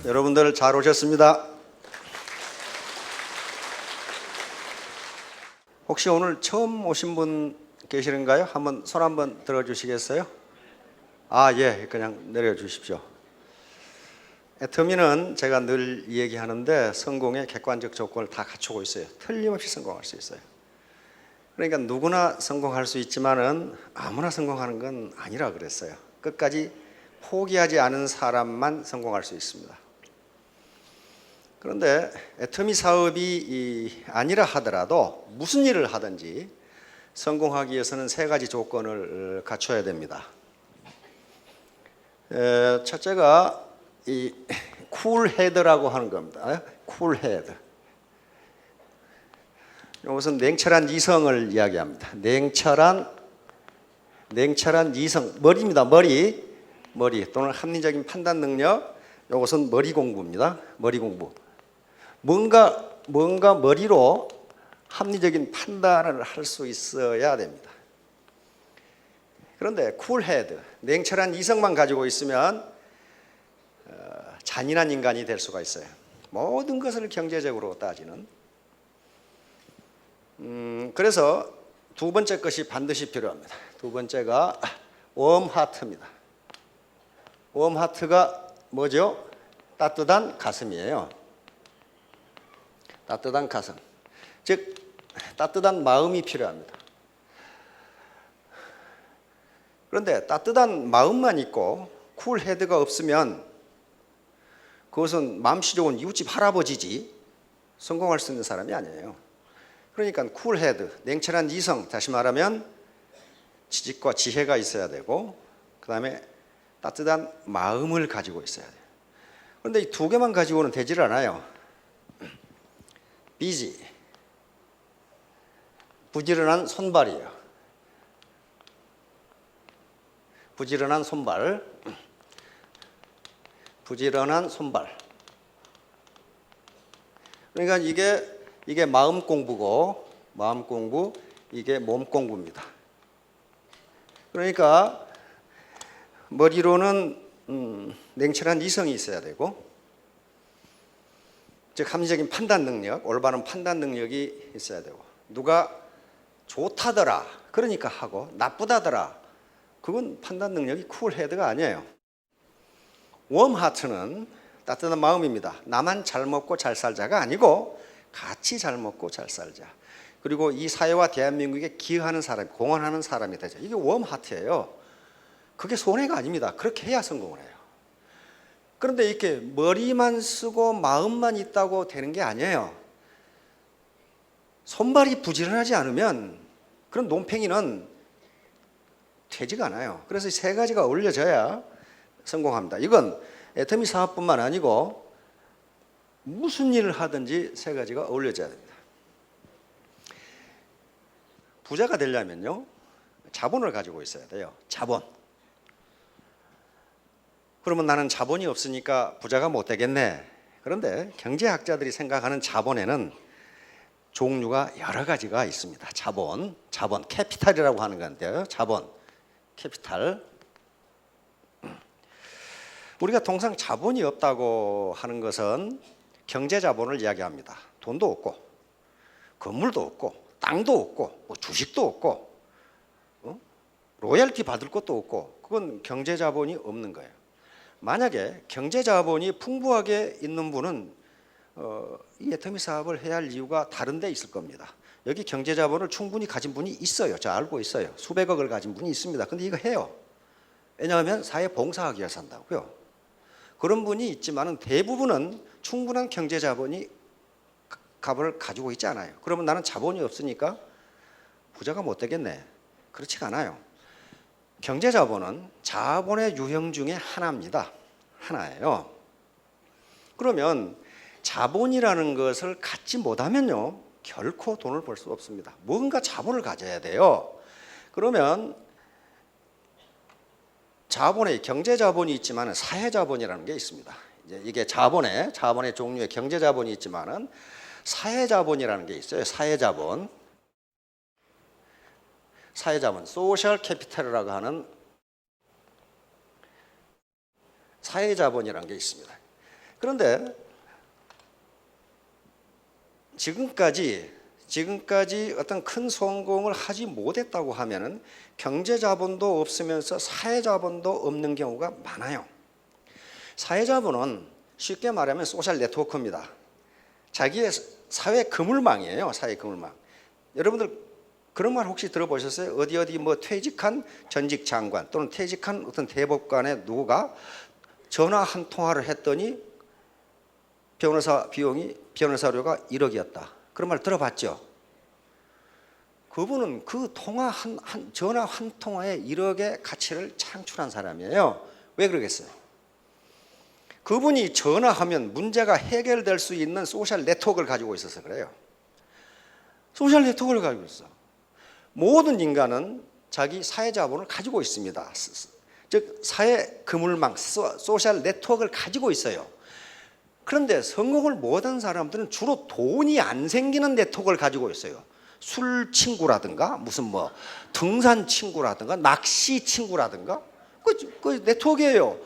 여러분들 잘 오셨습니다. 혹시 오늘 처음 오신 분 계시는가요? 한번 손 한번 들어주시겠어요? 예, 그냥 내려주십시오. 애터미는 제가 늘 얘기하는데 성공의 객관적 조건을 다 갖추고 있어요. 틀림없이 성공할 수 있어요. 그러니까 누구나 성공할 수 있지만은 아무나 성공하는 건 아니라 그랬어요. 끝까지 포기하지 않은 사람만 성공할 수 있습니다. 그런데 애터미 사업이 아니라 하더라도 무슨 일을 하든지 성공하기 위해서는 세 가지 조건을 갖춰야 됩니다. 첫째가 이 쿨헤드라고 하는 겁니다. 쿨헤드. 이것은 냉철한 이성을 이야기합니다. 냉철한 이성, 머리입니다. 머리 또는 합리적인 판단 능력. 이것은 머리 공부입니다. 머리 공부. 뭔가 머리로 합리적인 판단을 할 수 있어야 됩니다. 그런데 쿨헤드, 냉철한 이성만 가지고 있으면 잔인한 인간이 될 수가 있어요. 모든 것을 경제적으로 따지는. 그래서 두 번째 것이 반드시 필요합니다. 두 번째가 웜하트입니다. 웜하트가 뭐죠? 따뜻한 가슴이에요. 따뜻한 가슴. 즉 따뜻한 마음이 필요합니다. 그런데 따뜻한 마음만 있고 쿨헤드가 없으면 그것은 마음씨 좋은 이웃집 할아버지지 성공할 수 있는 사람이 아니에요. 그러니까 쿨헤드, 냉철한 이성, 다시 말하면 지식과 지혜가 있어야 되고 그 다음에 따뜻한 마음을 가지고 있어야 돼요. 그런데 이 두 개만 가지고는 되질 않아요. 비지, 부지런한 손발이에요. 부지런한 손발. 그러니까 이게 마음 공부고, 마음 공부, 이게 몸 공부입니다. 그러니까 머리로는 냉철한 이성이 있어야 되고, 즉 합리적인 판단 능력, 올바른 판단 능력이 있어야 되고, 누가 좋다더라 그러니까 하고 나쁘다더라 그건 판단 능력이 쿨헤드가 아니에요. 웜하트는 따뜻한 마음입니다. 나만 잘 먹고 잘 살자가 아니고 같이 잘 먹고 잘 살자. 그리고 이 사회와 대한민국에 기여하는 사람, 공헌하는 사람이 되죠. 이게 웜하트예요. 그게 손해가 아닙니다. 그렇게 해야 성공을 해요. 그런데 이렇게 머리만 쓰고 마음만 있다고 되는 게 아니에요. 손발이 부지런하지 않으면 그런 논팽이는 되지가 않아요. 그래서 세 가지가 어울려져야 성공합니다. 이건 애터미 사업뿐만 아니고 무슨 일을 하든지 세 가지가 어울려져야 됩니다. 부자가 되려면요, 자본을 가지고 있어야 돼요. 자본. 그러면 나는 자본이 없으니까 부자가 못 되겠네. 그런데 경제학자들이 생각하는 자본에는 종류가 여러 가지가 있습니다. 자본, 캐피탈이라고 하는 건데요. 자본, 캐피탈. 우리가 통상 자본이 없다고 하는 것은 경제 자본을 이야기합니다. 돈도 없고, 건물도 없고, 땅도 없고, 뭐 주식도 없고, 로열티 받을 것도 없고, 그건 경제 자본이 없는 거예요. 만약에 경제 자본이 풍부하게 있는 분은 이 애터미 사업을 해야 할 이유가 다른 데 있을 겁니다. 여기 경제 자본을 충분히 가진 분이 있어요. 저 알고 있어요. 수백억을 가진 분이 있습니다. 근데 이거 해요. 왜냐하면 사회 봉사하기 위해서 한다고요. 그런 분이 있지만 대부분은 충분한 경제 자본이 값을 가지고 있지 않아요. 그러면 나는 자본이 없으니까 부자가 못 되겠네. 그렇지가 않아요. 경제 자본은 자본의 유형 중에 하나입니다. 하나예요. 그러면 자본이라는 것을 갖지 못하면요, 결코 돈을 벌 수 없습니다. 뭔가 자본을 가져야 돼요. 그러면 자본에 경제 자본이 있지만 사회 자본이라는 게 있습니다. 이제 이게 자본의 종류에 경제 자본이 있지만은 사회 자본이라는 게 있어요. 사회 자본, 소셜 캐피탈이라고 하는 사회 자본이라는 게 있습니다. 그런데 지금까지 어떤 큰 성공을 하지 못했다고 하면은 경제자본도 없으면서 사회자본도 없는 경우가 많아요. 사회자본은 쉽게 말하면 소셜 네트워크입니다. 자기의 사회 그물망이에요. 사회 그물망. 여러분들 그런 말 혹시 들어보셨어요? 어디 뭐 퇴직한 전직 장관 또는 퇴직한 어떤 대법관의 누가 전화 한 통화를 했더니 변호사 비용이 변호사료가 1억이었다. 그런 말 들어봤죠? 그분은 그 전화 한 통화에 1억의 가치를 창출한 사람이에요. 왜 그러겠어요? 그분이 전화하면 문제가 해결될 수 있는 소셜 네트워크를 가지고 있어서 그래요. 소셜 네트워크를 가지고 있어. 모든 인간은 자기 사회자본을 가지고 있습니다. 즉 사회 그물망, 소셜 네트워크를 가지고 있어요. 그런데 성공을 못한 사람들은 주로 돈이 안 생기는 네트워크를 가지고 있어요. 술 친구라든가 무슨 뭐 등산 친구라든가 낚시 친구라든가 그 네트워크예요.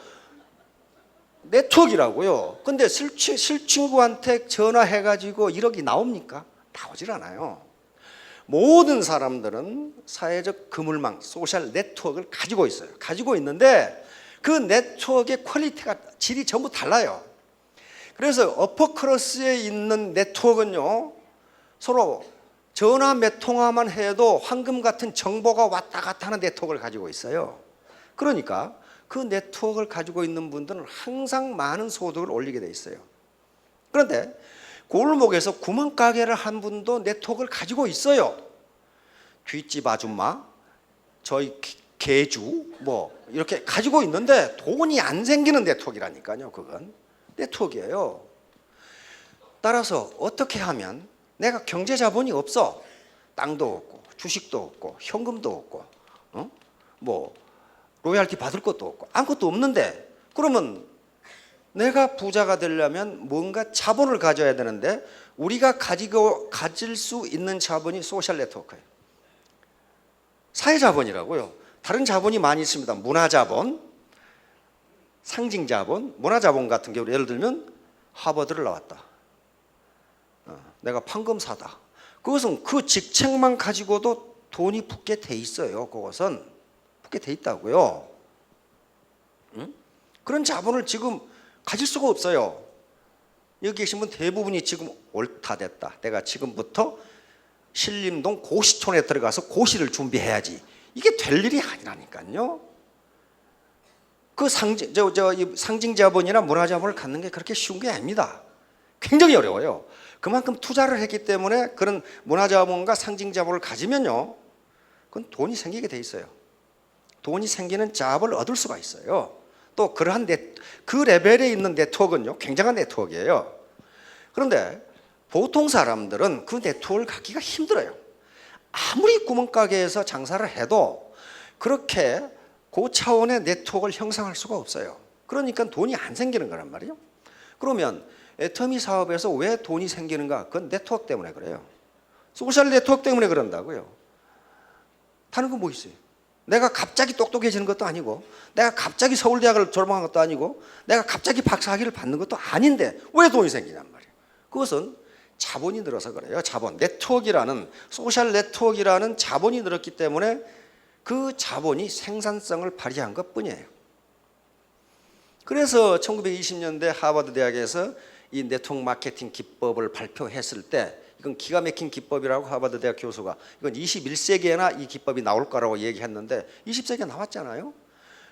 네트워크라고요. 근데 실친구한테 전화해가지고 1억이 나옵니까? 나오질 않아요. 모든 사람들은 사회적 그물망, 소셜 네트워크를 가지고 있어요. 가지고 있는데 그 네트워크의 퀄리티가 질이 전부 달라요. 그래서 어퍼크로스에 있는 네트워크는요, 서로 전화 몇 통화만 해도 황금 같은 정보가 왔다 갔다 하는 네트워크를 가지고 있어요. 그러니까 그 네트워크를 가지고 있는 분들은 항상 많은 소득을 올리게 돼 있어요. 그런데 골목에서 구멍가게를 한 분도 네트워크를 가지고 있어요. 뒷집 아줌마, 저희 개주 뭐 이렇게 가지고 있는데 돈이 안 생기는 네트워크라니까요. 그건 네트워크예요. 따라서 어떻게 하면 내가 경제자본이 없어. 땅도 없고 주식도 없고 현금도 없고 뭐 로얄티 받을 것도 없고 아무것도 없는데 그러면 내가 부자가 되려면 뭔가 자본을 가져야 되는데 우리가 가질 수 있는 자본이 소셜 네트워크예요. 사회자본이라고요. 다른 자본이 많이 있습니다. 문화자본, 상징자본, 문화자본 같은 경우 예를 들면 하버드를 나왔다. 내가 판검사다. 그것은 그 직책만 가지고도 돈이 붙게 돼 있어요. 그것은 붙게 돼 있다고요. 그런 자본을 지금 가질 수가 없어요. 여기 계신 분 대부분이 지금 옳다 됐다. 내가 지금부터 신림동 고시촌에 들어가서 고시를 준비해야지. 이게 될 일이 아니라니까요. 그 상징자본이나 문화자본을 갖는 게 그렇게 쉬운 게 아닙니다. 굉장히 어려워요. 그만큼 투자를 했기 때문에 그런 문화자본과 상징자본을 가지면요, 그건 돈이 생기게 돼 있어요. 돈이 생기는 잡을 얻을 수가 있어요. 또 그러한 그 레벨에 있는 네트워크는요, 굉장한 네트워크예요. 그런데 보통 사람들은 그 네트워크를 갖기가 힘들어요. 아무리 구멍가게에서 장사를 해도 그렇게 그 차원의 네트워크를 형성할 수가 없어요. 그러니까 돈이 안 생기는 거란 말이에요. 그러면 애터미 사업에서 왜 돈이 생기는가? 그건 네트워크 때문에 그래요. 소셜 네트워크 때문에 그런다고요. 다른 건 뭐 있어요? 내가 갑자기 똑똑해지는 것도 아니고 내가 갑자기 서울대학을 졸업한 것도 아니고 내가 갑자기 박사학위를 받는 것도 아닌데 왜 돈이 생기냔 말이에요. 그것은 자본이 늘어서 그래요. 자본, 네트워크라는 소셜 네트워크라는 자본이 늘었기 때문에 그 자본이 생산성을 발휘한 것뿐이에요. 그래서 1920년대 하버드 대학에서 이 네트워크 마케팅 기법을 발표했을 때 이건 기가 막힌 기법이라고 하버드 대학 교수가 이건 21세기에나 이 기법이 나올 거라고 얘기했는데 20세기에 나왔잖아요.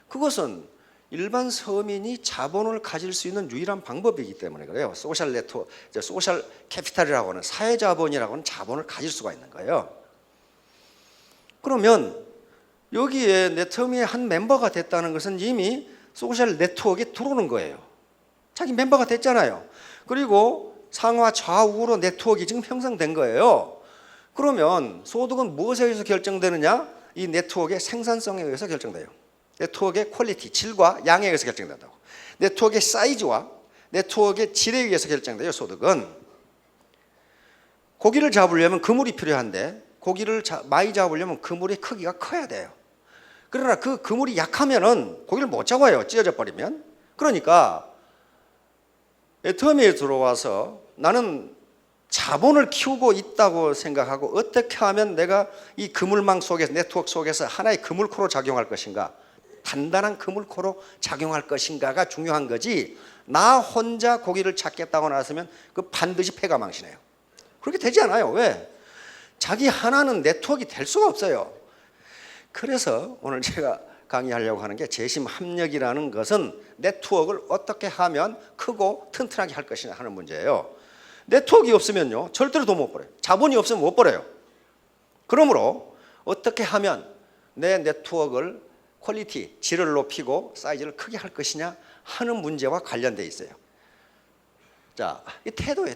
그것은 일반 서민이 자본을 가질 수 있는 유일한 방법이기 때문에 그래요. 소셜 네트워크, 소셜 캐피탈이라고 하는 사회자본이라고 하는 자본을 가질 수가 있는 거예요. 그러면 여기에 네트워크의 한 멤버가 됐다는 것은 이미 소셜 네트워크에 들어오는 거예요. 자기 멤버가 됐잖아요. 그리고 상하 좌우로 네트워크가 지금 형성된 거예요. 그러면 소득은 무엇에 의해서 결정되느냐? 이 네트워크의 생산성에 의해서 결정돼요. 네트워크의 퀄리티, 질과 양에 의해서 결정된다고. 네트워크의 사이즈와 네트워크의 질에 의해서 결정돼요. 소득은. 고기를 잡으려면 그물이 필요한데 고기를 많이 잡으려면 그물의 크기가 커야 돼요. 그러나 그 그물이 약하면은 고기를 못 잡아요. 찢어져 버리면. 그러니까 애터미에 들어와서 나는 자본을 키우고 있다고 생각하고 어떻게 하면 내가 이 그물망 속에서 네트워크 속에서 하나의 그물코로 작용할 것인가, 단단한 그물코로 작용할 것인가가 중요한 거지, 나 혼자 고기를 찾겠다고 나서면 그 반드시 패가 망신해요. 그렇게 되지 않아요. 왜? 자기 하나는 네트워크가 될 수가 없어요. 그래서 오늘 제가 강의하려고 하는 게 재심 합력이라는 것은 네트워크를 어떻게 하면 크고 튼튼하게 할 것이냐 하는 문제예요. 네트워크가 없으면요 절대로 돈 못 벌어요. 자본이 없으면 못 벌어요. 그러므로 어떻게 하면 내 네트워크를 퀄리티, 질을 높이고 사이즈를 크게 할 것이냐 하는 문제와 관련되어 있어요. 자, 이 태도예요.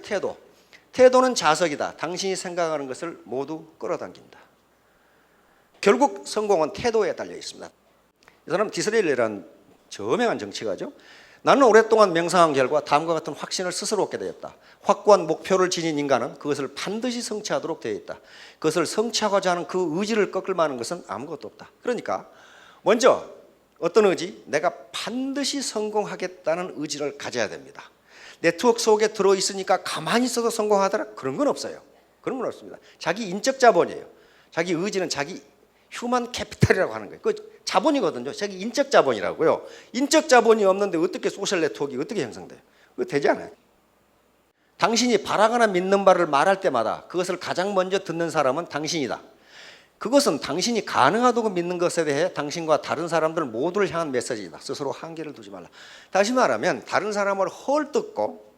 태도는 자석이다. 당신이 생각하는 것을 모두 끌어당긴다. 결국 성공은 태도에 달려 있습니다. 이 사람은 디스레일리라는 저명한 정치가죠. 나는 오랫동안 명상한 결과 다음과 같은 확신을 스스로 얻게 되었다. 확고한 목표를 지닌 인간은 그것을 반드시 성취하도록 되어 있다. 그것을 성취하고자 하는 그 의지를 꺾을 만한 것은 아무것도 없다. 그러니까 먼저 어떤 의지? 내가 반드시 성공하겠다는 의지를 가져야 됩니다. 네트워크 속에 들어있으니까 가만히 있어도 성공하더라? 그런 건 없어요. 그런 건 없습니다. 자기 인적 자본이에요. 자기 의지는 자기 휴먼 캐피탈이라고 하는 거예요. 그 자본이거든요. 자기 인적 자본이라고요. 인적 자본이 없는데 어떻게 소셜 네트워크가 어떻게 형성돼요? 그거 되지 않아요. 당신이 바라거나 믿는 바를 말할 때마다 그것을 가장 먼저 듣는 사람은 당신이다. 그것은 당신이 가능하다고 믿는 것에 대해 당신과 다른 사람들 모두를 향한 메시지이다. 스스로 한계를 두지 말라. 다시 말하면 다른 사람을 헐뜯고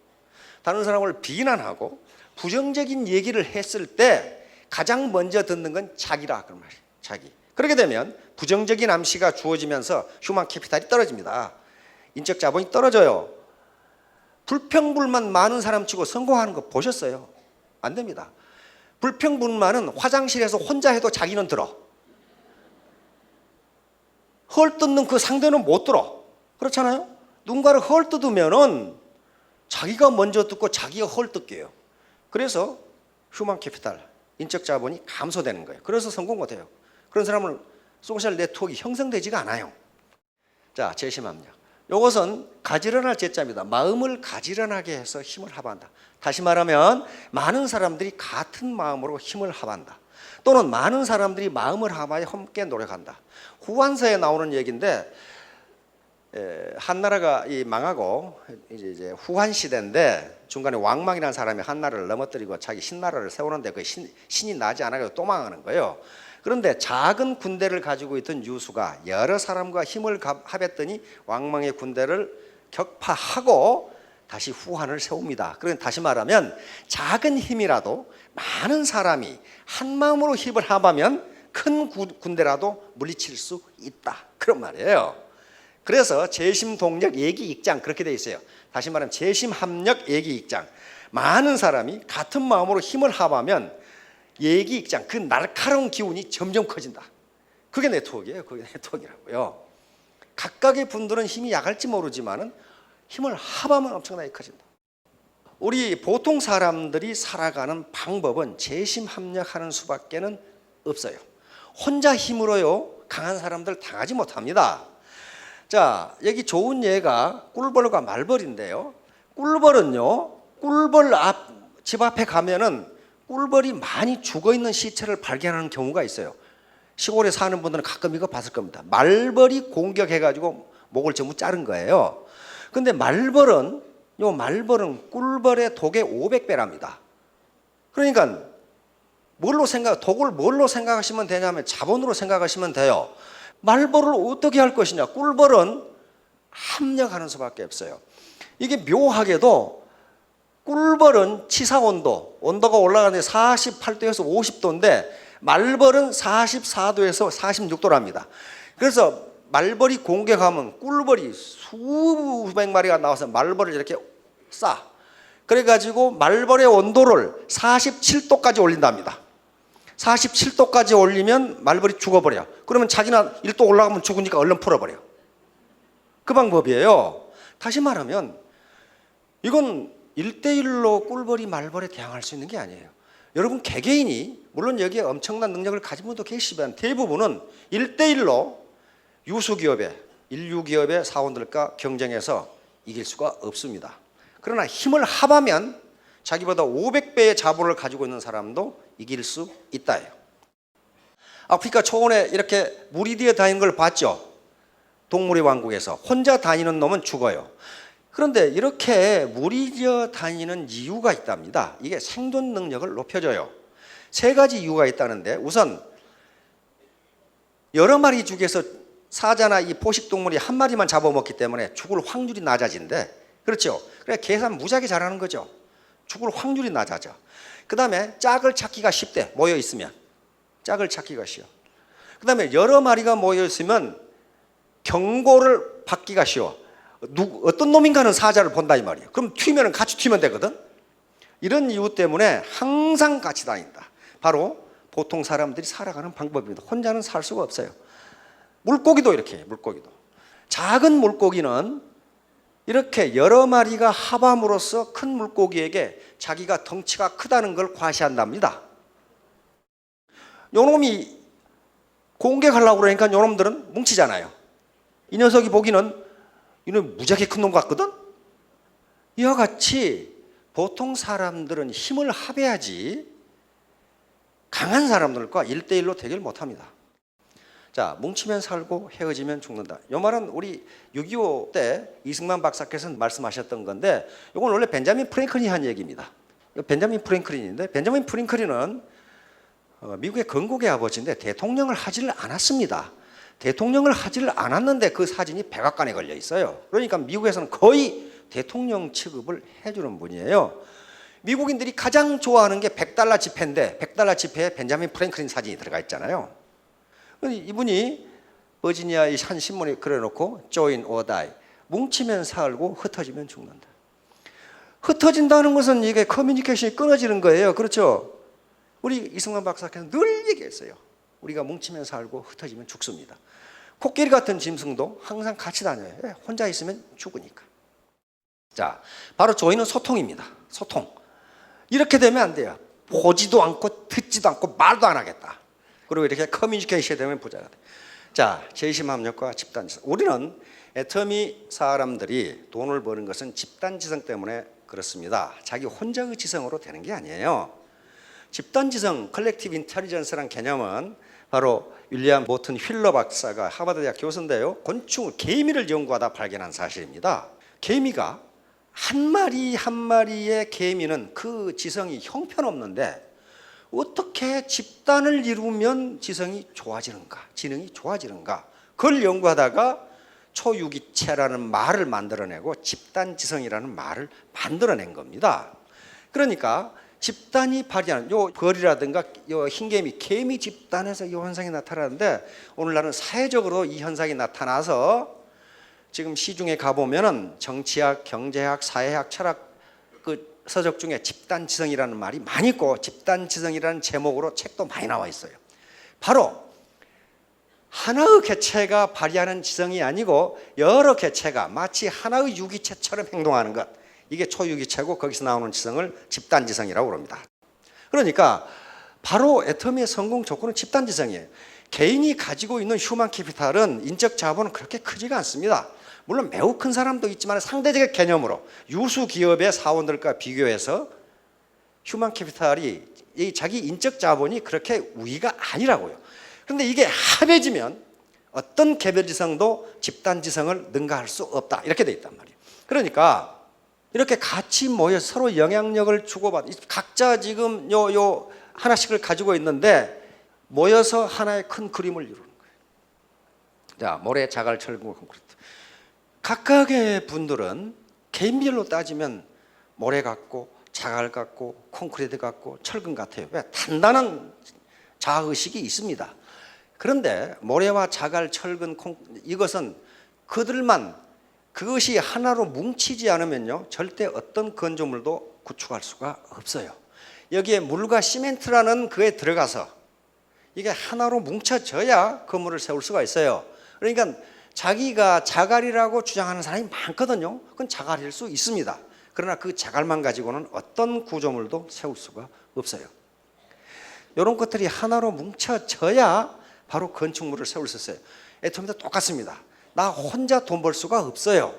다른 사람을 비난하고 부정적인 얘기를 했을 때 가장 먼저 듣는 건 자기라. 그런 말이에요. 자기. 그렇게 되면 부정적인 암시가 주어지면서 휴먼 캐피탈이 떨어집니다. 인적 자본이 떨어져요. 불평불만 많은 사람 치고 성공하는 거 보셨어요? 안 됩니다. 불평불만은 화장실에서 혼자 해도 자기는 들어. 헐뜯는 그 상대는 못 들어. 그렇잖아요? 누군가를 헐뜯으면은 자기가 먼저 듣고 자기가 헐뜯게요. 그래서 휴먼 캐피탈, 인적 자본이 감소되는 거예요. 그래서 성공 못해요. 그런 사람은 소셜 네트워크가 형성되지가 않아요. 자, 재심합력. 이것은 가지런할 제자입니다. 마음을 가지런하게 해서 힘을 합한다. 다시 말하면 많은 사람들이 같은 마음으로 힘을 합한다. 또는 많은 사람들이 마음을 합하여 함께 노력한다. 후한서에 나오는 얘기인데 한나라가 망하고 이제 후한 시대인데 중간에 왕망이라는 사람이 한나라를 넘어뜨리고 자기 신나라를 세우는데 그 신이 나지 않아서 또 망하는 거예요. 그런데 작은 군대를 가지고 있던 유수가 여러 사람과 힘을 합했더니 왕망의 군대를 격파하고 다시 후한을 세웁니다. 그러니까 다시 말하면 작은 힘이라도 많은 사람이 한 마음으로 힘을 합하면 큰 군대라도 물리칠 수 있다. 그런 말이에요. 그래서 재심동력 예기익장 그렇게 돼 있어요. 다시 말하면 재심합력 예기익장. 많은 사람이 같은 마음으로 힘을 합하면 예기익장, 그 날카로운 기운이 점점 커진다. 그게 네트워크예요. 그게 네트워크라고요. 각각의 분들은 힘이 약할지 모르지만은 힘을 합하면 엄청나게 커진다. 우리 보통 사람들이 살아가는 방법은 재심합력하는 수밖에는 없어요. 혼자 힘으로요 강한 사람들 당하지 못합니다. 자, 여기 좋은 예가 꿀벌과 말벌인데요. 꿀벌은요, 꿀벌 집 앞에 가면은 꿀벌이 많이 죽어있는 시체를 발견하는 경우가 있어요. 시골에 사는 분들은 가끔 이거 봤을 겁니다. 말벌이 공격해가지고 목을 전부 자른 거예요. 근데 말벌은 꿀벌의 독의 500배랍니다. 그러니까 독을 뭘로 생각하시면 되냐면 자본으로 생각하시면 돼요. 말벌을 어떻게 할 것이냐? 꿀벌은 합력하는 수밖에 없어요. 이게 묘하게도 꿀벌은 치사온도, 온도가 올라가는데 48도에서 50도인데 말벌은 44도에서 46도랍니다. 그래서 말벌이 공격하면 꿀벌이 수백 마리가 나와서 말벌을 이렇게 쏴. 그래가지고 말벌의 온도를 47도까지 올린답니다. 47도까지 올리면 말벌이 죽어버려. 그러면 자기는 1도 올라가면 죽으니까 얼른 풀어버려. 그 방법이에요. 다시 말하면 이건 1대1로 꿀벌이 말벌에 대항할 수 있는 게 아니에요. 여러분 개개인이 물론 여기에 엄청난 능력을 가진 분도 계시지만 대부분은 1대1로 유수기업의 인류기업의 사원들과 경쟁해서 이길 수가 없습니다. 그러나 힘을 합하면 자기보다 500배의 자본을 가지고 있는 사람도 이길 수 있다예요. 아프리카 초원에 이렇게 무리 뒤에 다니는 걸 봤죠. 동물의 왕국에서 혼자 다니는 놈은 죽어요. 그런데 이렇게 무리 뒤에 다니는 이유가 있답니다. 이게 생존 능력을 높여줘요. 세 가지 이유가 있다는데, 우선 여러 마리 중에서 사자나 이 포식동물이 한 마리만 잡아먹기 때문에 죽을 확률이 낮아진대. 그렇죠? 그래 계산 무지하게 잘하는 거죠. 죽을 확률이 낮아져. 그 다음에 짝을 찾기가 쉽대. 모여 있으면 짝을 찾기가 쉬워. 그 다음에 여러 마리가 모여 있으면 경고를 받기가 쉬워. 어떤 놈인가는 사자를 본다 이 말이에요. 그럼 튀면 같이 튀면 되거든. 이런 이유 때문에 항상 같이 다닌다. 바로 보통 사람들이 살아가는 방법입니다. 혼자는 살 수가 없어요. 물고기도 이렇게 해요. 물고기도. 작은 물고기는 이렇게 여러 마리가 합함으로써 큰 물고기에게 자기가 덩치가 크다는 걸 과시한답니다. 요놈이 공격하려고 그러니까 요놈들은 뭉치잖아요. 이 녀석이 보기는 이놈 무지하게 큰 놈 같거든. 이와 같이 보통 사람들은 힘을 합해야지 강한 사람들과 1대1로 대결 못합니다. 자, 뭉치면 살고 헤어지면 죽는다. 이 말은 우리 6.25 때 이승만 박사께서 말씀하셨던 건데, 이건 원래 벤자민 프랭클린이 한 얘기입니다. 벤자민 프랭클린인데, 벤자민 프랭클린은 미국의 건국의 아버지인데 대통령을 하지를 않았습니다. 대통령을 하지를 않았는데 그 사진이 백악관에 걸려 있어요. 그러니까 미국에서는 거의 대통령 취급을 해주는 분이에요. 미국인들이 가장 좋아하는 게 $100 지폐인데, $100 지폐에 벤자민 프랭클린 사진이 들어가 있잖아요. 이분이 버지니아의 한 신문에 그려놓고 join or die, 뭉치면 살고 흩어지면 죽는다. 흩어진다는 것은 이게 커뮤니케이션이 끊어지는 거예요. 그렇죠? 우리 이승만 박사께서 늘 얘기했어요. 우리가 뭉치면 살고 흩어지면 죽습니다. 코끼리 같은 짐승도 항상 같이 다녀요. 혼자 있으면 죽으니까. 자, 바로 join은 소통입니다. 소통. 이렇게 되면 안 돼요. 보지도 않고 듣지도 않고 말도 안 하겠다. 그리고 이렇게 커뮤니케이션이 되면 부자가 돼. 자, 재심합력과 집단지성. 우리는 애터미 사람들이 돈을 버는 것은 집단지성 때문에 그렇습니다. 자기 혼자의 지성으로 되는 게 아니에요. 집단지성, 컬렉티브 인텔리전스라는 개념은 바로 윌리엄 모튼 휠러 박사가 하버드 대학 교수인데요. 곤충, 개미를 연구하다 발견한 사실입니다. 개미가 한 마리 한 마리의 개미는 그 지성이 형편없는데 어떻게 집단을 이루면 지성이 좋아지는가, 지능이 좋아지는가, 그걸 연구하다가 초유기체라는 말을 만들어내고 집단지성이라는 말을 만들어낸 겁니다. 그러니까 집단이 발휘하는 요 벌이라든가 요 흰개미, 개미 집단에서 이 현상이 나타나는데, 오늘날은 사회적으로 이 현상이 나타나서 지금 시중에 가보면은 정치학, 경제학, 사회학, 철학 그 서적 중에 집단지성이라는 말이 많이 있고, 집단지성이라는 제목으로 책도 많이 나와 있어요. 바로 하나의 개체가 발휘하는 지성이 아니고 여러 개체가 마치 하나의 유기체처럼 행동하는 것, 이게 초유기체고 거기서 나오는 지성을 집단지성이라고 그럽니다. 그러니까 바로 애터미의 성공 조건은 집단지성이에요. 개인이 가지고 있는 휴먼 캐피탈은, 인적 자본은 그렇게 크지가 않습니다. 물론 매우 큰 사람도 있지만 상대적 개념으로 유수 기업의 사원들과 비교해서 휴먼 캐피탈이 자기 인적 자본이 그렇게 우위가 아니라고요. 그런데 이게 합해지면 어떤 개별지성도 집단지성을 능가할 수 없다, 이렇게 돼 있단 말이에요. 그러니까 이렇게 같이 모여 서로 영향력을 주고받, 각자 지금 요 하나씩을 가지고 있는데 모여서 하나의 큰 그림을 이루는 거예요. 자, 모래, 자갈, 철근, 콘크리트. 각각의 분들은 개인별로 따지면 모래 같고 자갈 같고 콘크리트 같고 철근 같아요. 왜? 단단한 자아의식이 있습니다. 그런데 모래와 자갈, 철근, 이것은 그것이 하나로 뭉치지 않으면요, 절대 어떤 건조물도 구축할 수가 없어요. 여기에 물과 시멘트라는 그에 들어가서 이게 하나로 뭉쳐져야 건물을 세울 수가 있어요. 그러니까 자기가 자갈이라고 주장하는 사람이 많거든요. 그건 자갈일 수 있습니다. 그러나 그 자갈만 가지고는 어떤 구조물도 세울 수가 없어요. 이런 것들이 하나로 뭉쳐져야 바로 건축물을 세울 수 있어요. 애터미도 똑같습니다. 나 혼자 돈 벌 수가 없어요.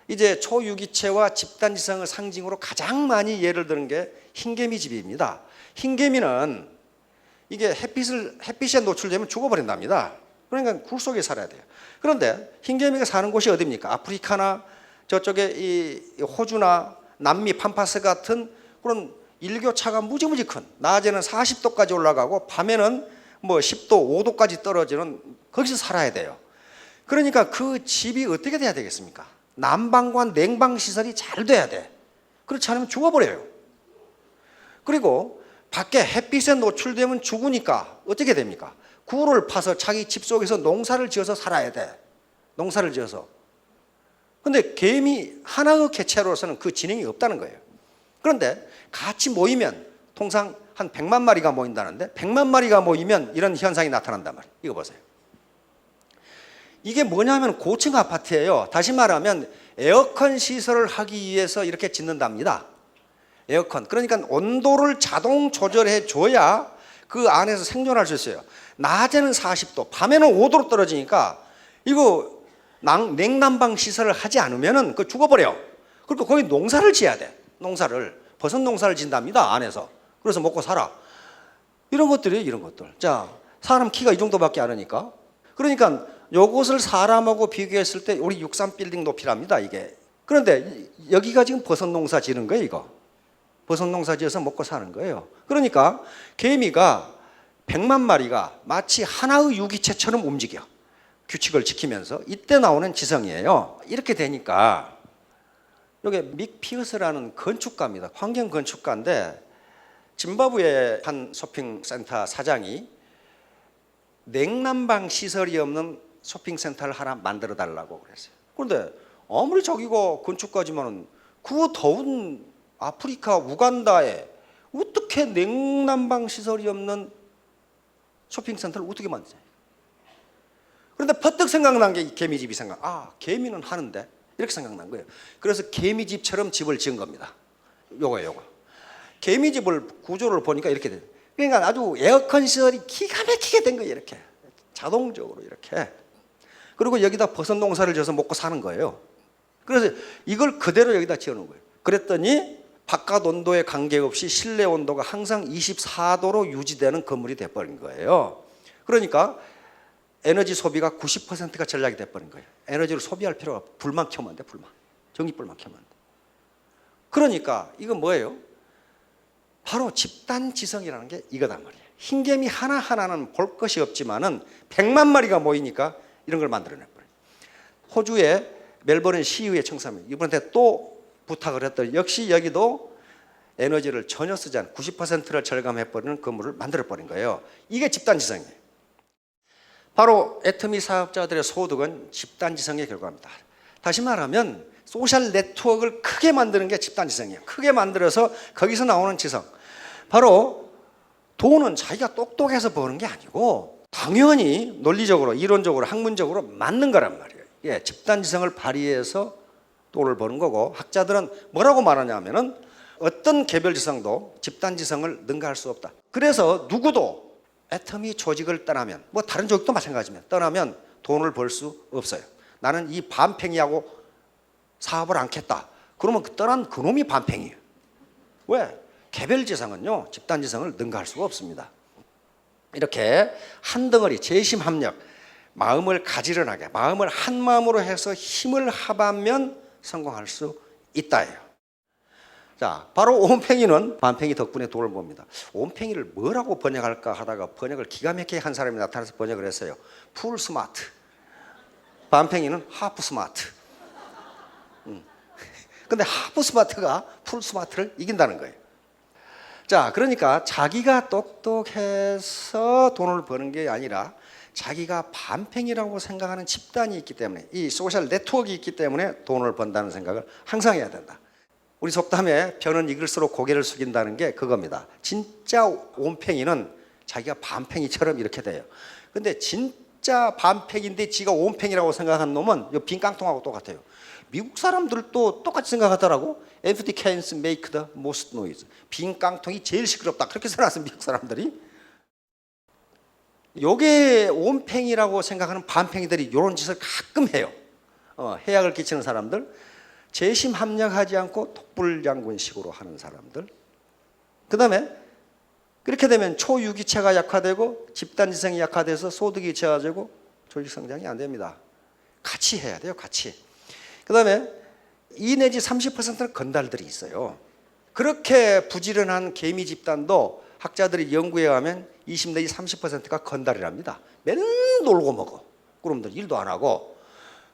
이제 초유기체와 집단지성을 상징으로 가장 많이 예를 드는 게 흰개미집입니다. 흰개미는 이게 햇빛에 노출되면 죽어버린답니다. 그러니까 굴 속에 살아야 돼요. 그런데 흰개미가 사는 곳이 어디입니까? 아프리카나 저쪽에 이 호주나 남미 팜파스 같은 그런 일교차가 무지무지 큰, 낮에는 40도까지 올라가고 밤에는 뭐 10도, 5도까지 떨어지는, 거기서 살아야 돼요. 그러니까 그 집이 어떻게 돼야 되겠습니까? 난방과 냉방 시설이 잘 돼야 돼. 그렇지 않으면 죽어버려요. 그리고 밖에 햇빛에 노출되면 죽으니까 어떻게 됩니까? 굴을 파서 자기 집 속에서 농사를 지어서 살아야 돼. 농사를 지어서. 근데 개미 하나의 개체로서는 그 지능이 없다는 거예요. 그런데 같이 모이면 통상 한 100만 마리가 모인다는데 100만 마리가 모이면 이런 현상이 나타난단 말이에요. 이거 보세요. 이게 뭐냐면 고층 아파트예요. 다시 말하면 에어컨 시설을 하기 위해서 이렇게 짓는답니다. 에어컨. 그러니까 온도를 자동 조절해 줘야 그 안에서 생존할 수 있어요. 낮에는 40도, 밤에는 5도로 떨어지니까 이거 냉난방 시설을 하지 않으면은 그 죽어버려. 그리고 거기 농사를 지어야 돼. 버섯 농사를 진답니다. 안에서. 그래서 먹고 살아. 이런 것들이에요. 이런 것들. 자, 사람 키가 이 정도밖에 안 하니까. 그러니까 요것을 사람하고 비교했을 때 우리 63빌딩 높이랍니다. 이게. 그런데 여기가 지금 버섯 농사 지는 거예요. 이거. 버섯 농사 지어서 먹고 사는 거예요. 그러니까 개미가 100만 마리가 마치 하나의 유기체처럼 움직여. 규칙을 지키면서. 이때 나오는 지성이에요. 이렇게 되니까 이게 믹 피어스라는 건축가입니다. 환경 건축가인데 짐바브웨 한 쇼핑센터 사장이 냉난방 시설이 없는 쇼핑센터를 하나 만들어 달라고 그랬어요. 그런데 아무리 자기가 건축가지만은 그 더운 아프리카 우간다에 어떻게 냉난방 시설이 없는 쇼핑센터를 어떻게 만드냐. 그런데 퍼뜩 생각난 게 개미집이 개미는 하는데 이렇게 생각난 거예요. 그래서 개미집처럼 집을 지은 겁니다. 요거. 개미집을 구조를 보니까 이렇게 돼요. 그러니까 아주 에어컨 시설이 기가 막히게 된 거예요. 이렇게 자동적으로 이렇게. 그리고 여기다 버섯 농사를 지어서 먹고 사는 거예요. 그래서 이걸 그대로 여기다 지어놓은 거예요. 그랬더니 바깥 온도에 관계없이 실내 온도가 항상 24도로 유지되는 건물이 돼버린 거예요. 그러니까 에너지 소비가 90%가 전략이 돼버린 거예요. 에너지를 소비할 필요가 없어. 불만 켜면 돼. 전기불만 켜면 돼. 그러니까 이건 뭐예요? 바로 집단지성이라는 게 이거단 말이에요. 흰개미 하나하나는 볼 것이 없지만은 100만 마리가 모이니까 이런 걸 만들어내버려요. 호주의 멜버른 시의회 청사입니다. 이번에 또 부탁을 했더니 역시 여기도 에너지를 전혀 쓰지 않은 90%를 절감해버리는 건물을 만들어버린 거예요. 이게 집단지성이에요. 바로 애터미 사업자들의 소득은 집단지성의 결과입니다. 다시 말하면 소셜 네트워크를 크게 만드는 게 집단지성이에요. 크게 만들어서 거기서 나오는 지성. 바로 돈은 자기가 똑똑해서 버는 게 아니고 당연히 논리적으로, 이론적으로, 학문적으로 맞는 거란 말이에요. 예, 집단지성을 발휘해서 돈을 버는 거고, 학자들은 뭐라고 말하냐면은 어떤 개별지성도 집단지성을 능가할 수 없다. 그래서 누구도 애터미 조직을 떠나면, 뭐 다른 조직도 마찬가지입니다. 떠나면 돈을 벌 수 없어요. 나는 이 반팽이하고 사업을 않겠다. 그러면 떠난 그놈이 반팽이에요. 왜? 개별지성은요, 집단지성을 능가할 수가 없습니다. 이렇게 한 덩어리 재심합력, 마음을 가지런하게, 마음을 한 마음으로 해서 힘을 합하면 성공할 수 있다예요. 자, 바로 온팽이는 반팽이 덕분에 돈을 봅니다. 온팽이를 뭐라고 번역할까 하다가 번역을 기가 막히게 한 사람이 나타나서 번역을 했어요. 풀 스마트. 반팽이는 하프 스마트. 근데 하프 스마트가 풀 스마트를 이긴다는 거예요. 자, 그러니까 자기가 똑똑해서 돈을 버는 게 아니라 자기가 반팽이라고 생각하는 집단이 있기 때문에, 이 소셜 네트워크가 있기 때문에 돈을 번다는 생각을 항상 해야 된다. 우리 속담에 벼는 익을수록 고개를 숙인다는 게 그겁니다. 진짜 온팽이는 자기가 반팽이처럼 이렇게 돼요. 근데 진짜 반팽인데 지가 온팽이라고 생각한 놈은 이 빈 깡통하고 똑같아요. 미국 사람들도 똑같이 생각하더라고. Empty cans make the most noise. 빈 깡통이 제일 시끄럽다. 그렇게 생각하는 미국 사람들이. 요게 온팽이라고 생각하는 반팽이들이 이런 짓을 가끔 해요. 해악을 끼치는 사람들. 재심 합력하지 않고 독불장군식으로 하는 사람들. 그 다음에 그렇게 되면 초유기체가 약화되고 집단지성이 약화돼서 소득이 저하되고 조직성장이 안 됩니다. 같이 해야 돼요, 같이. 그 다음에 2 내지 30%는 건달들이 있어요. 그렇게 부지런한 개미 집단도 학자들이 연구해 가면 20 내지 30%가 건달이랍니다. 맨날 놀고 먹어. 그놈들 일도 안 하고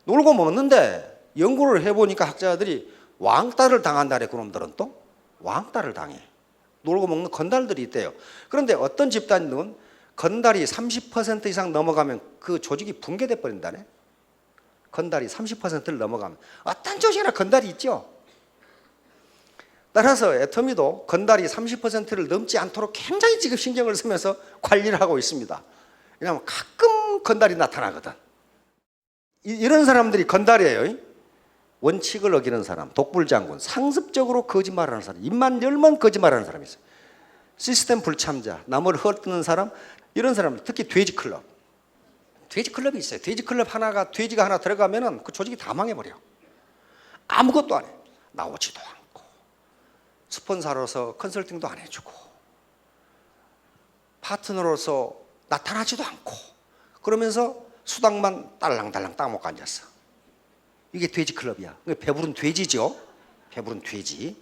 놀고 먹는데 연구를 해보니까 학자들이 왕따를 당한다래. 그놈들은 또 왕따를 당해. 놀고 먹는 건달들이 있대요. 그런데 어떤 집단은 건달이 30% 이상 넘어가면 그 조직이 붕괴돼 버린다네. 건달이 30%를 넘어가면. 어떤 조직이나 건달이 있죠. 따라서 애터미도 건달이 30%를 넘지 않도록 굉장히 지금 신경을 쓰면서 관리를 하고 있습니다. 왜냐하면 가끔 건달이 나타나거든. 이런 사람들이 건달이에요. 원칙을 어기는 사람, 독불장군, 상습적으로 거짓말하는 사람, 입만 열면 거짓말하는 사람이 있어요. 시스템 불참자, 남을 헐뜯는 사람, 이런 사람, 특히 돼지클럽. 돼지클럽이 있어요. 돼지클럽 하나가, 돼지가 하나 들어가면은 그 조직이 다 망해버려. 아무것도 안 해. 나오지도 않고, 스폰서로서 컨설팅도 안 해주고, 파트너로서 나타나지도 않고, 그러면서 수당만 딸랑딸랑 따먹고 앉았어. 이게 돼지클럽이야. 배부른 돼지죠. 배부른 돼지.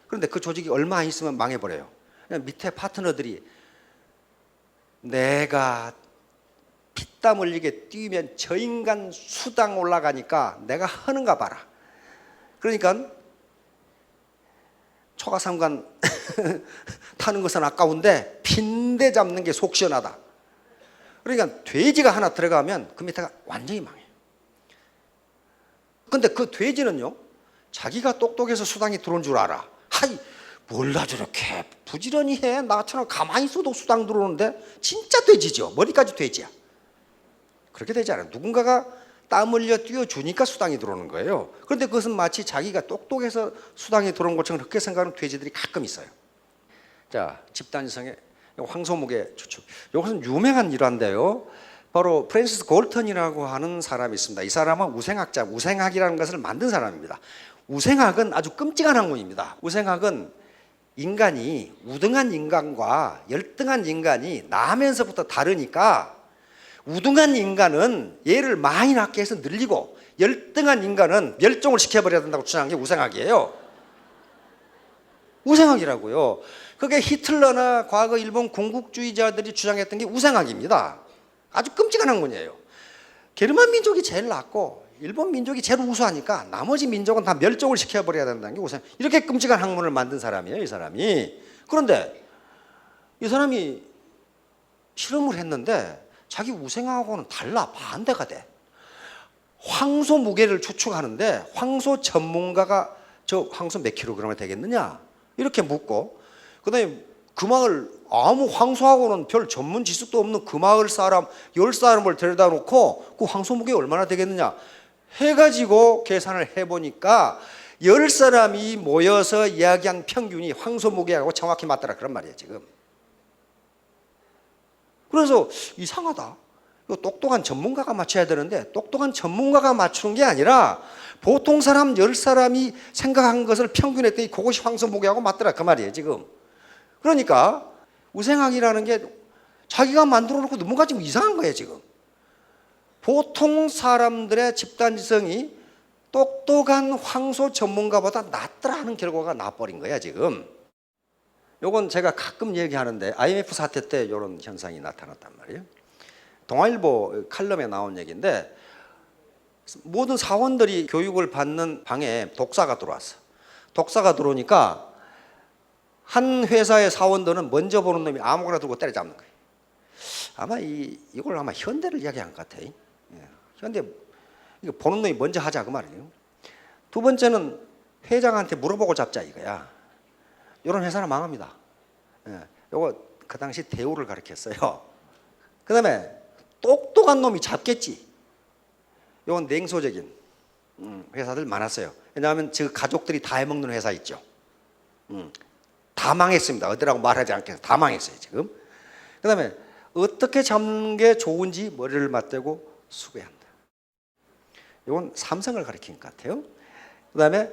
그런데 그 조직이 얼마 안 있으면 망해버려요. 그냥 밑에 파트너들이 내가 피땀 흘리게 뛰면 저 인간 수당 올라가니까 내가 하는가 봐라. 그러니까 초가삼간 타는 것은 아까운데 빈대 잡는 게 속 시원하다. 그러니까 돼지가 하나 들어가면 그 밑에가 완전히 망해요. 근데 그 돼지는요, 자기가 똑똑해서 수당이 들어온 줄 알아. 하이, 몰라 저렇게 부지런히 해. 나처럼 가만히 있어도 수당 들어오는데. 진짜 돼지죠. 머리까지 돼지야. 그렇게 되지 않아요. 누군가가 땀 흘려 뛰어주니까 수당이 들어오는 거예요. 그런데 그것은 마치 자기가 똑똑해서 수당이 들어온 것처럼 그렇게 생각하는 돼지들이 가끔 있어요. 자, 집단지성의 황소무게 추측. 이것은 유명한 일화인데요. 바로 프랜시스 골턴이라고 하는 사람이 있습니다. 이 사람은 우생학자, 우생학이라는 것을 만든 사람입니다. 우생학은 아주 끔찍한 학문입니다. 우생학은 인간이 우등한 인간과 열등한 인간이 나면서부터 다르니까 우등한 인간은 얘를 많이 낳게 해서 늘리고 열등한 인간은 멸종을 시켜버려야 된다고 주장한 게 우생학이에요. 우생학이라고요. 그게 히틀러나 과거 일본 군국주의자들이 주장했던 게 우생학입니다. 아주 끔찍한 학문이에요. 게르만 민족이 제일 낫고 일본 민족이 제일 우수하니까 나머지 민족은 다 멸종을 시켜버려야 된다는 게 우생학. 이렇게 끔찍한 학문을 만든 사람이에요, 이 사람이. 그런데 이 사람이 실험을 했는데 자기 우생학하고는 달라. 반대가 돼. 황소 무게를 추측하는데 황소 전문가가 저 황소 몇 킬로그램이 되겠느냐 이렇게 묻고, 그 다음에 그 마을 아무 황소하고는 별 전문 지식도 없는 그 마을 사람 10사람을 데려다 놓고 그 황소 무게 얼마나 되겠느냐 해가지고 계산을 해보니까 10사람이 모여서 이야기한 평균이 황소 무게하고 정확히 맞더라 그런 말이에요 지금. 그래서 이상하다. 이거 똑똑한 전문가가 맞춰야 되는데 똑똑한 전문가가 맞추는 게 아니라 보통 사람 10사람이 생각한 것을 평균했더니 그것이 황소 무게하고 맞더라 그 말이에요 지금. 그러니까 우생학이라는 게 자기가 만들어 놓고 넘어가지고 이상한 거예요 지금. 보통 사람들의 집단지성이 똑똑한 황소 전문가보다 낫더라 하는 결과가 나버린 거야 지금. 요건 제가 가끔 얘기하는데 IMF 사태 때 이런 현상이 나타났단 말이에요. 동아일보 칼럼에 나온 얘기인데 모든 사원들이 교육을 받는 방에 독사가 들어왔어. 독사가 들어오니까 한 회사의 사원들은 먼저 보는 놈이 아무거나 들고 때려잡는 거예요. 아마 이걸 아마 현대를 이야기한 것 같아요. 현대 이거 보는 놈이 먼저 하자 그 말이에요. 두 번째는 회장한테 물어보고 잡자 이거야. 이런 회사는 망합니다. 요거 그 당시 대우를 가르쳤어요. 그 다음에 똑똑한 놈이 잡겠지. 요건 냉소적인 회사들 많았어요. 왜냐하면 저 가족들이 다 해먹는 회사 있죠. 다 망했습니다. 어디라고 말하지 않겠어. 다 망했어요 지금. 그 다음에 어떻게 잡는 게 좋은지 머리를 맞대고 수고해야 한다. 이건 삼성을 가리킨 것 같아요. 그다음에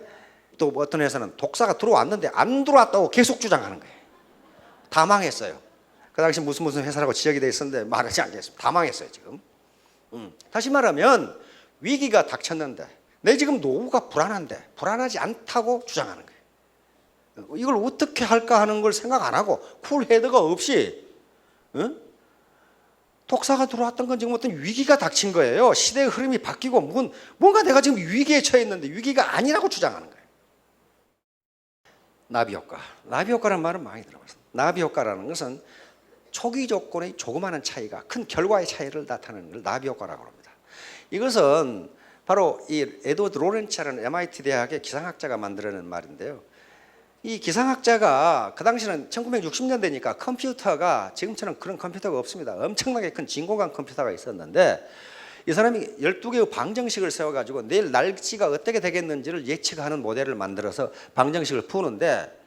또 어떤 회사는 독사가 들어왔는데 안 들어왔다고 계속 주장하는 거예요. 다 망했어요. 그 당시 무슨 회사라고 지적이 돼 있었는데 말하지 않겠습니다. 다 망했어요 지금. 다시 말하면 위기가 닥쳤는데 내 지금 노후가 불안한데 불안하지 않다고 주장하는 거예요. 이걸 어떻게 할까 하는 걸 생각 안 하고 쿨헤드가 없이 독사가 들어왔던 건 지금 어떤 위기가 닥친 거예요. 시대의 흐름이 바뀌고 뭔가 내가 지금 위기에 처해 있는데 위기가 아니라고 주장하는 거예요. 나비 효과. 나비 효과라는 말은 많이 들어봤습니다. 나비 효과라는 것은 초기 조건의 조그마한 차이가 큰 결과의 차이를 나타내는 걸 나비 효과라고 합니다. 이것은 바로 이 에드워드 로렌츠라는 MIT 대학의 기상학자가 만들어낸 말인데요. 이 기상학자가 그 당시는 1960년대니까 컴퓨터가 지금처럼 그런 컴퓨터가 없습니다. 엄청나게 큰 진공관 컴퓨터가 있었는데 이 사람이 12개의 방정식을 세워가지고 내일 날씨가 어떻게 되겠는지를 예측하는 모델을 만들어서 방정식을 푸는데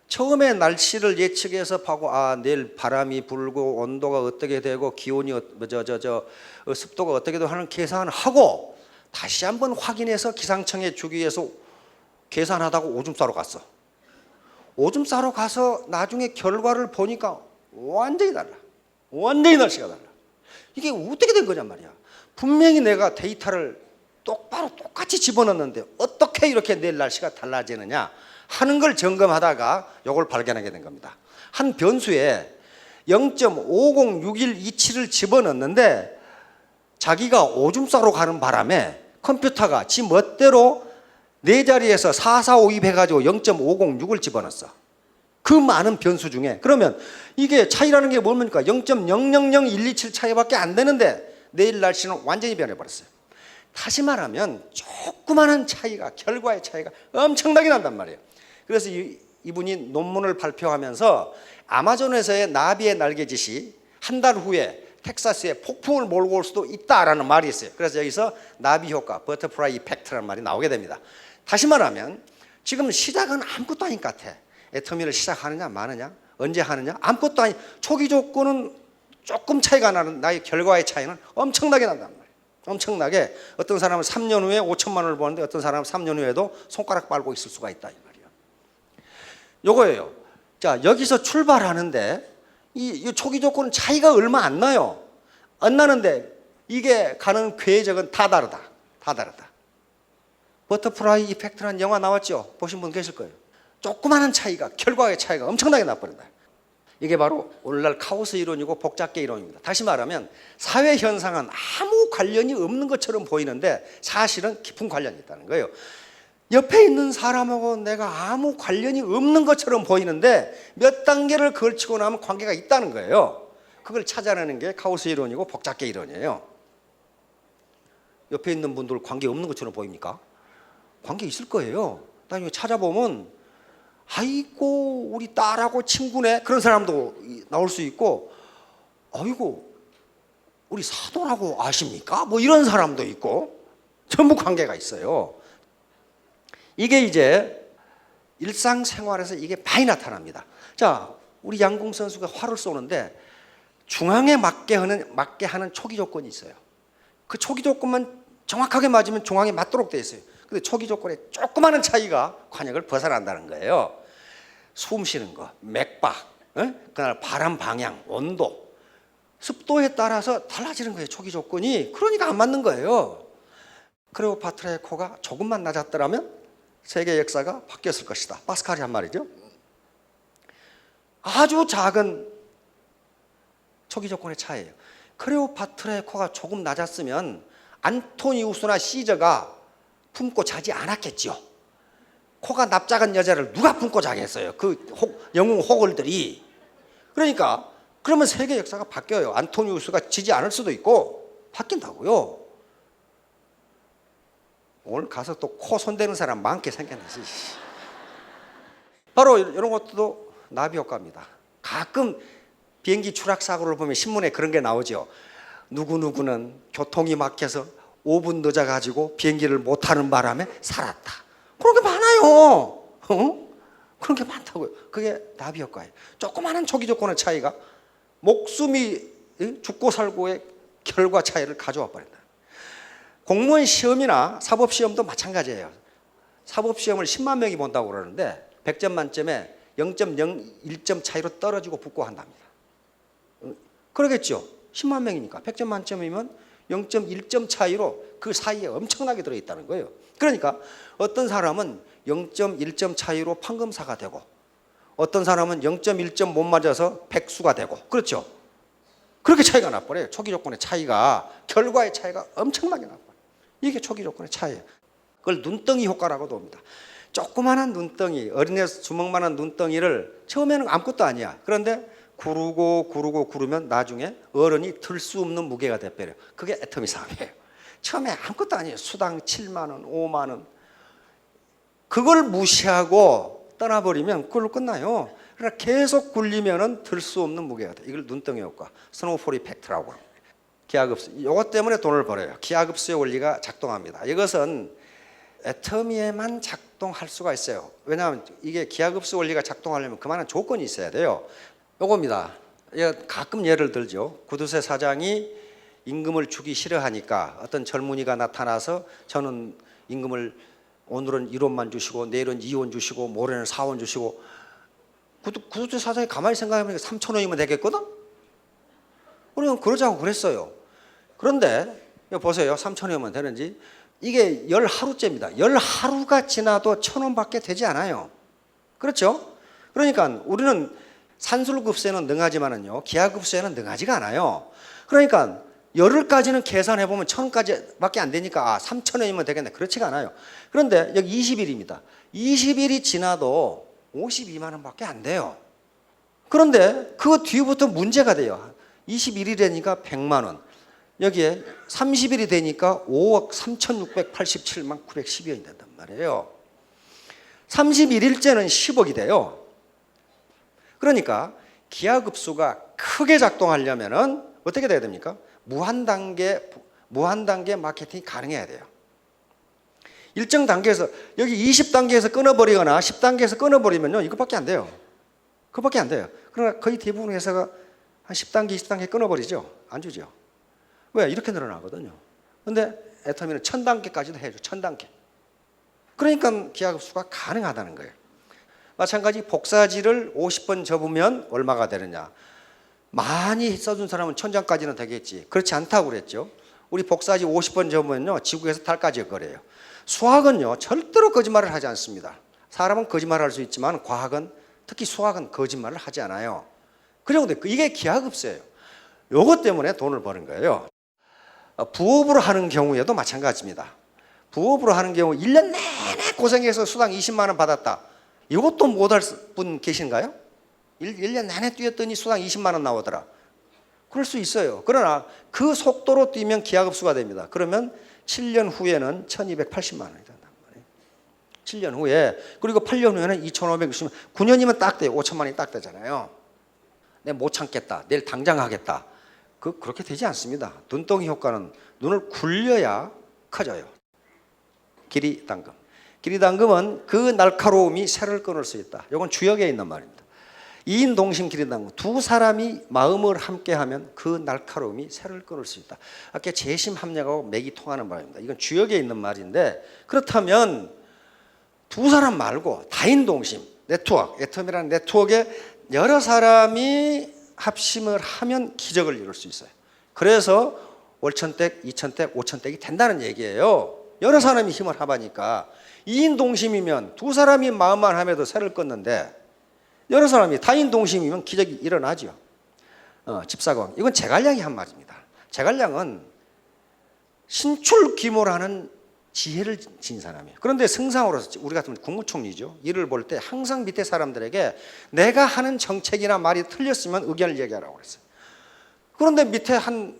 처음에 날씨를 예측해서 보고 내일 바람이 불고 온도가 어떻게 되고 기온이 습도가 어떻게 되고 하는 계산을 하고 다시 한번 확인해서 기상청에 주기 위해서 계산하다가 오줌 싸러 갔어. 오줌 싸러 가서 나중에 결과를 보니까 완전히 달라. 완전히 날씨가 달라. 이게 어떻게 된 거냔 말이야. 분명히 내가 데이터를 똑같이 집어넣었는데 어떻게 이렇게 내일 날씨가 달라지느냐 하는 걸 점검하다가 이걸 발견하게 된 겁니다. 한 변수에 0.506127을 집어넣었는데 자기가 오줌 싸러 가는 바람에 컴퓨터가 지 멋대로 네 자리에서 4452 해가지고 0.506을 집어넣었어. 그 많은 변수 중에. 그러면 이게 차이라는 게 뭡니까? 0.000127 차이밖에 안 되는데 내일 날씨는 완전히 변해버렸어요. 다시 말하면 조그마한 차이가, 결과의 차이가 엄청나게 난단 말이에요. 그래서 이분이 논문을 발표하면서 아마존에서의 나비의 날개짓이 한 달 후에 텍사스에 폭풍을 몰고 올 수도 있다라는 말이 있어요. 그래서 여기서 나비 효과, 버터프라이 이펙트라는 말이 나오게 됩니다. 다시 말하면 지금 시작은 아무것도 아닌 것 같아. 애터미를 시작하느냐 마느냐, 언제 하느냐 아무것도 아닌 초기 조건은 조금 차이가 나는 나의 결과의 차이는 엄청나게 난단 말이에요. 엄청나게 어떤 사람은 3년 후에 5천만 원을 버는데 어떤 사람은 3년 후에도 손가락 빨고 있을 수가 있다 이 말이에요. 요거예요. 자, 여기서 출발하는데 이 초기 조건은 차이가 얼마 안 나요. 안 나는데 이게 가는 궤적은 다 다르다. 다 다르다. 버터프라이 이펙트라는 영화 나왔죠? 보신 분 계실 거예요. 조그마한 차이가, 결과의 차이가 엄청나게 나버린다. 이게 바로 오늘날 카오스 이론이고 복잡계 이론입니다. 다시 말하면 사회 현상은 아무 관련이 없는 것처럼 보이는데 사실은 깊은 관련이 있다는 거예요. 옆에 있는 사람하고 내가 아무 관련이 없는 것처럼 보이는데 몇 단계를 걸치고 나면 관계가 있다는 거예요. 그걸 찾아내는 게 카오스 이론이고 복잡계 이론이에요. 옆에 있는 분들 관계 없는 것처럼 보입니까? 관계 있을 거예요. 나중에 찾아보면 아이고 우리 딸하고 친구네 그런 사람도 나올 수 있고 아이고 우리 사돈하고 아십니까? 뭐 이런 사람도 있고 전부 관계가 있어요. 이게 이제 일상생활에서 이게 많이 나타납니다. 자, 우리 양궁 선수가 활을 쏘는데 중앙에 맞게 하는 초기 조건이 있어요. 그 초기 조건만 정확하게 맞으면 중앙에 맞도록 되어 있어요. 근데 초기 조건에 조그마한 차이가 관역을 벗어난다는 거예요. 숨 쉬는 거, 맥박, 그날 바람 방향, 온도, 습도에 따라서 달라지는 거예요. 초기 조건이. 그러니까 안 맞는 거예요. 클레오파트라의 코가 조금만 낮았더라면 세계 역사가 바뀌었을 것이다. 파스칼이 한 말이죠. 아주 작은 초기 조건의 차이예요. 클레오파트라의 코가 조금 낮았으면 안토니우스나 시저가 품고 자지 않았겠죠. 코가 납작한 여자를 누가 품고 자겠어요. 그 영웅 호걸들이. 그러니까 그러면 세계 역사가 바뀌어요. 안토니우스가 지지 않을 수도 있고 바뀐다고요. 오늘 가서 또 코 손대는 사람 많게 생겼지. 바로 이런 것도 나비 효과입니다. 가끔 비행기 추락 사고를 보면 신문에 그런 게 나오죠. 누구누구는 교통이 막혀서 5분 늦어가지고 비행기를 못 타는 바람에 살았다. 그런 게 많아요. 그런 게 많다고요. 그게 나비 효과예요. 조그마한 초기 조건의 차이가 목숨이 죽고 살고의 결과 차이를 가져와 버린다. 공무원 시험이나 사법 시험도 마찬가지예요. 사법시험을 10만 명이 본다고 그러는데 100점 만점에 0.01점 차이로 떨어지고 붙고 한답니다. 그러겠죠. 10만 명이니까 100점 만점이면 0.1점 차이로 그 사이에 엄청나게 들어있다는 거예요. 그러니까 어떤 사람은 0.1점 차이로 판검사가 되고 어떤 사람은 0.1점 못 맞아서 백수가 되고 그렇죠. 그렇게 차이가 나버려요. 초기 조건의 차이가 결과의 차이가 엄청나게 나버려요. 이게 초기 조건의 차이예요. 그걸 눈덩이 효과라고도 합니다. 조그마한 눈덩이, 어린애 주먹만한 눈덩이를 처음에는 아무것도 아니야. 그런데 구르면 나중에 어른이 들 수 없는 무게가 돼버려요. 그게 애터미 사업이에요. 처음에 아무것도 아니에요. 수당 7만 원, 5만 원. 그걸 무시하고 떠나버리면 그걸로 끝나요. 그러나 계속 굴리면은 들 수 없는 무게가 돼. 이걸 눈덩이 효과, 스노우볼 이펙트라고 합니다. 기하급수. 이것 때문에 돈을 벌어요. 기하급수의 원리가 작동합니다. 이것은 애터미에만 작동할 수가 있어요. 왜냐하면 이게 기하급수 원리가 작동하려면 그만한 조건이 있어야 돼요. 요겁니다. 가끔 예를 들죠. 구두쇠 사장이 임금을 주기 싫어하니까 어떤 젊은이가 나타나서 저는 임금을 오늘은 1원만 주시고 내일은 2원 주시고 모레는 4원 주시고 구두쇠 사장이 가만히 생각해보니까 3,000원이면 되겠거든? 우리는 그러자고 그랬어요. 그런데 보세요. 3,000원이면 되는지. 이게 10하루째입니다. 10하루가 지나도 1,000원밖에 되지 않아요. 그렇죠? 그러니까 우리는 산술급수에는 능하지만은요, 기하급수에는 능하지가 않아요. 그러니까 열흘까지는 계산해보면 1,000원까지밖에 안 되니까 3,000원이면 되겠네. 그렇지가 않아요. 그런데 여기 20일입니다. 20일이 지나도 52만 원밖에 안 돼요. 그런데 그 뒤부터 문제가 돼요. 21일이니까 100만 원. 여기에 30일이 되니까 5억 3,687만 910원이 된단 말이에요. 31일째는 10억이 돼요. 그러니까 기하급수가 크게 작동하려면은 어떻게 돼야 됩니까? 무한단계 마케팅이 가능해야 돼요. 일정 단계에서 여기 20단계에서 끊어버리거나 10단계에서 끊어버리면요 이것밖에 안 돼요. 그것밖에 안 돼요. 그러나 거의 대부분 회사가 한 10단계, 20단계 끊어버리죠. 안 주죠. 왜? 이렇게 늘어나거든요. 근데 애터미는 1000단계까지도 해줘. 1000단계. 그러니까 기하급수가 가능하다는 거예요. 마찬가지 복사지를 50번 접으면 얼마가 되느냐. 많이 써준 사람은 1000장까지는 되겠지. 그렇지 않다고 그랬죠. 우리 복사지 50번 접으면요 지구에서 달까지 거래요. 수학은요 절대로 거짓말을 하지 않습니다. 사람은 거짓말을 할 수 있지만 과학은 특히 수학은 거짓말을 하지 않아요. 그런데 이게 기하급수예요. 요것 때문에 돈을 버는 거예요. 부업으로 하는 경우에도 마찬가지입니다. 부업으로 하는 경우 1년 내내 고생해서 수당 20만 원 받았다. 이것도 못할 분 계신가요? 1년 내내 뛰었더니 수당 20만 원 나오더라. 그럴 수 있어요. 그러나 그 속도로 뛰면 기하급수가 됩니다. 그러면 7년 후에는 1280만 원이 된단 말이에요. 7년 후에. 그리고 8년 후에는 2560만 9년이면 딱 돼요. 5천만 원이 딱 되잖아요. 내가 못 참겠다. 내일 당장 하겠다. 그렇게 되지 않습니다. 눈덩이 효과는 눈을 굴려야 커져요. 길이당금. 길이당금은 그 날카로움이 새를 끊을 수 있다. 이건 주역에 있는 말입니다. 이인동심 길이당금. 두 사람이 마음을 함께하면 그 날카로움이 새를 끊을 수 있다. 아까 재심합력하고 맥이 통하는 말입니다. 이건 주역에 있는 말인데 그렇다면 두 사람 말고 다인동심, 네트워크, 애텀이라는 네트워크에 여러 사람이 합심을 하면 기적을 이룰 수 있어요. 그래서 월천댁, 이천댁, 오천댁이 된다는 얘기예요. 여러 사람이 힘을 합하니까 2인 동심이면 두 사람이 마음만 하면도 새를 끊는데 여러 사람이 다인 동심이면 기적이 일어나죠. 집사광. 이건 제갈량이 한 말입니다. 제갈량은 신출귀몰하는 지혜를 진 사람이에요. 그런데 승상으로서 우리 같으면 국무총리죠. 일을 볼 때 항상 밑에 사람들에게 내가 하는 정책이나 말이 틀렸으면 의견을 얘기하라고 그랬어요. 그런데 밑에 한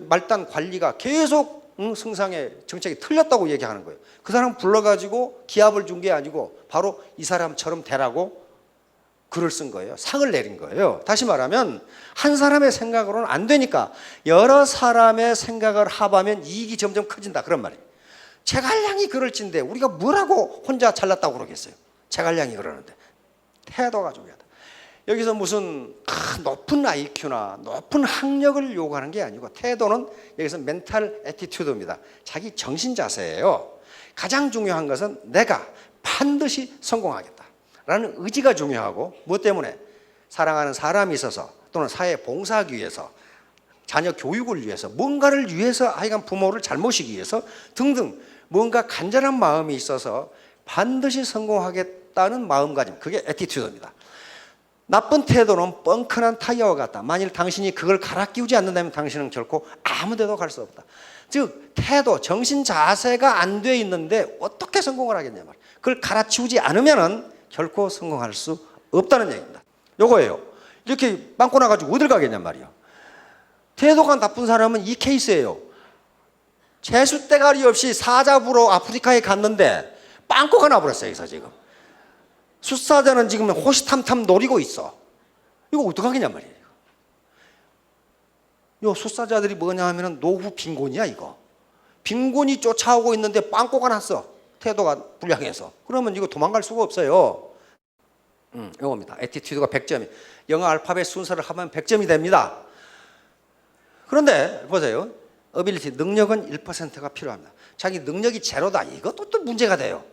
말단 관리가 계속 승상의 정책이 틀렸다고 얘기하는 거예요. 그 사람 불러가지고 기합을 준 게 아니고 바로 이 사람처럼 되라고 글을 쓴 거예요. 상을 내린 거예요. 다시 말하면 한 사람의 생각으로는 안 되니까 여러 사람의 생각을 합하면 이익이 점점 커진다. 그런 말이에요. 제갈량이 글을 찐데 우리가 뭐라고 혼자 잘났다고 그러겠어요. 제갈량이 그러는데 태도가 중요하다. 여기서 무슨 높은 IQ나 높은 학력을 요구하는 게 아니고 태도는 여기서 멘탈 애티튜드입니다. 자기 정신 자세예요. 가장 중요한 것은 내가 반드시 성공하겠다라는 의지가 중요하고, 무엇 때문에? 사랑하는 사람이 있어서, 또는 사회 봉사하기 위해서, 자녀 교육을 위해서, 뭔가를 위해서, 하여간 부모를 잘 모시기 위해서 등등 뭔가 간절한 마음이 있어서 반드시 성공하겠다는 마음가짐, 그게 애티튜드입니다. 나쁜 태도는 뻥커난 타이어와 같다. 만일 당신이 그걸 갈아 끼우지 않는다면 당신은 결코 아무 데도 갈 수 없다. 즉 태도, 정신 자세가 안 돼 있는데 어떻게 성공을 하겠냐 말이에요. 그걸 갈아치우지 않으면 결코 성공할 수 없다는 얘기입니다. 요거예요. 이렇게 빵꾸 나가지고 어딜 가겠냐 말이에요. 태도가 나쁜 사람은 이 케이스예요. 재수대가리 없이 사자부로 아프리카에 갔는데 빵꾸가 나버렸어요. 여기서 지금 숫사자는 지금 호시탐탐 노리고 있어. 이거 어떡하겠냐 말이에요. 요 숫사자들이 뭐냐 하면은 노후 빈곤이야. 이거 빈곤이 쫓아오고 있는데 빵꾸가 났어. 태도가 불량해서. 그러면 이거 도망갈 수가 없어요. 이겁니다. 애티튜드가 100점이, 영어 알파벳 순서를 하면 100점이 됩니다. 그런데 보세요. 어빌리티, 능력은 1%가 필요합니다. 자기 능력이 제로다, 이것도 또 문제가 돼요.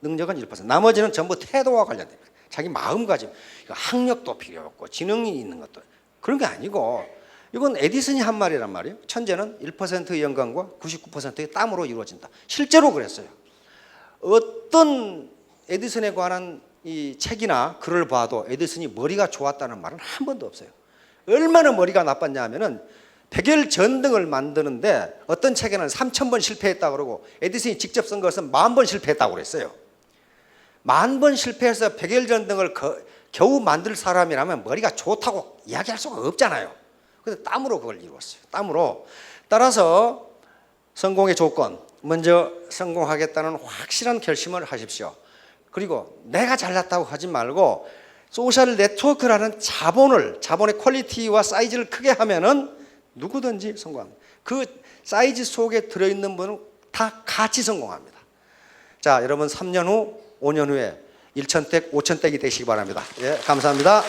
능력은 1%, 나머지는 전부 태도와 관련됩니다. 자기 마음가짐, 학력도 필요 없고 지능이 있는 것도, 그런 게 아니고, 이건 에디슨이 한 말이란 말이에요. 천재는 1%의 영광과 99%의 땀으로 이루어진다. 실제로 그랬어요. 어떤 에디슨에 관한 이 책이나 글을 봐도 에디슨이 머리가 좋았다는 말은 한 번도 없어요. 얼마나 머리가 나빴냐 하면은 백열 전등을 만드는데 어떤 책에는 3000번 실패했다고 그러고, 에디슨이 직접 쓴 것은 10,000번 실패했다고 그랬어요. 10,000번 실패해서 백열 전등을 겨우 만들 사람이라면 머리가 좋다고 이야기할 수가 없잖아요. 그래서 땀으로 그걸 이루었어요. 땀으로. 따라서 성공의 조건, 먼저 성공하겠다는 확실한 결심을 하십시오. 그리고 내가 잘났다고 하지 말고 소셜 네트워크라는 자본의 퀄리티와 사이즈를 크게 하면은 누구든지 성공합니다. 그 사이즈 속에 들어있는 분은 다 같이 성공합니다. 자, 여러분 3년 후, 5년 후에 1,000댁, 5,000댁이 되시기 바랍니다. 예, 감사합니다.